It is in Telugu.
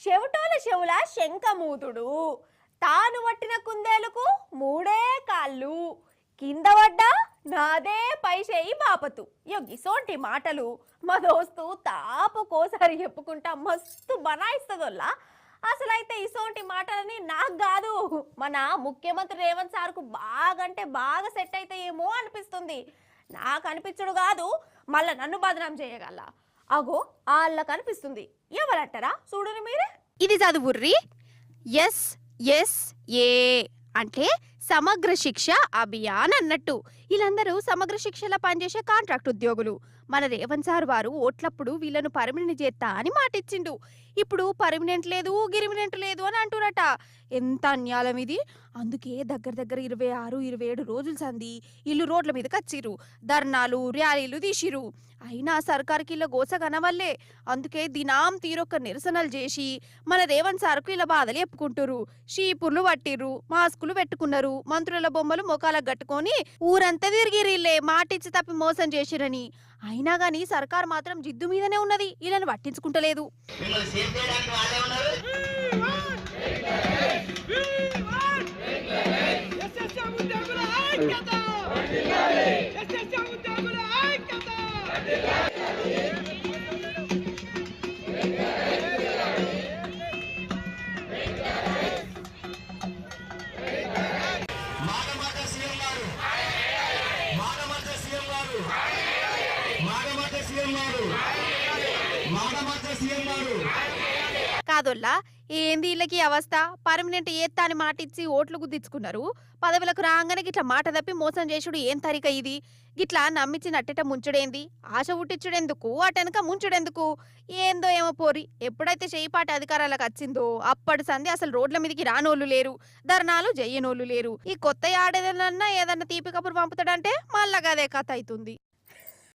చెవిటోల చెవుల శంఖమూతుడు, తాను పట్టిన కుందేలుకు మూడే కాళ్ళు, కింద పడ్డా నాదే పైచేయి బాపతు. గిసోంటి మాటలు మా దోస్తు తాపుకోసారి చెప్పుకుంటా మస్తు బనాయిస్తుందోల్లా. అసలైతే ఇసోంటి మాటలని నాకు కాదు, మన ముఖ్యమంత్రి రేవంత్ సార్కు బాగంటే బాగా సెట్ అవుతాయేమో అనిపిస్తుంది. నాకు అనిపించుడు కాదు, మళ్ళా నన్ను బదనాం చేయగల. అగో వాళ్ళ కనిపిస్తుంది. ఎవరంటారా చూడని మీరే. ఇది చదువుర్రి. ఎస్ ఎస్ ఏ అంటే సమగ్ర శిక్ష అభియాన్ అన్నట్టు. వీళ్ళందరూ సమగ్ర శిక్షలో పనిచేసే కాంట్రాక్ట్ ఉద్యోగులు. మన రేవంత్ సార్ వారు ఓట్లప్పుడు వీళ్ళను పర్మనెంట్ చేస్తా అని మాటిచ్చిండు. ఇప్పుడు పర్మనెంట్ లేదు, గిరిమినెంట్ లేదు అని అంటురట. ఎంత అన్యాయం ఇది. అందుకే దగ్గర 26-27 రోజులు సంది ఇల్లు రోడ్ల మీదకి వచ్చిర్రు, ధర్నాలు ర్యాలీలు తీసిరు. అయినా సర్కార్కి ఇలా గోస కనవల్లే. అందుకే దినాం తీరొక్క నిరసనలు చేసి మన రేవంత్ సార్కు ఇలా బాధలు చెప్పుకుంటురు. షీపుర్లు పట్టిర్రు, మాస్కులు పెట్టుకున్నారు, మంత్రుల బొమ్మలు మొఖాలకు కట్టుకొని ఊరంతా తిరిగిరిల్లే మాటిచ్చి తప్పి మోసం చేసిరని. అయినా గాని సర్కార్ మాత్రం జిద్దు మీదనే ఉన్నది, వీళ్ళని పట్టించుకుంటలేదు. కాదోల్లా, ఏంది వీళ్ళకి అవస్థ? పర్మనెంట్ ఏత్తా అని మాటిచ్చి ఓట్లు గుద్దించుకున్నారు. పదవులకు రాగానే గిట్లా మాట తప్పి మోసం చేసుడు ఏం తరిక ఇది? గిట్లా నమ్మించి నట్టెట ముంచుడేంది? ఆశ పుట్టించుడెందుకు, అటెనక ముంచుడెందుకు? ఏందో ఏమో పోరి. ఎప్పుడైతే చేయిపాటి అధికారాలకు వచ్చిందో అప్పటి సంది అసలు రోడ్ల మీదకి రానోళ్ళు లేరు, ధర్నాలు చెయ్యనోళ్ళు లేరు. ఈ కొత్త ఆడేదన్నా ఏదన్నా తీపి కబురు పంపుతాడంటే మళ్ళా అదే కథ అవుతుంది.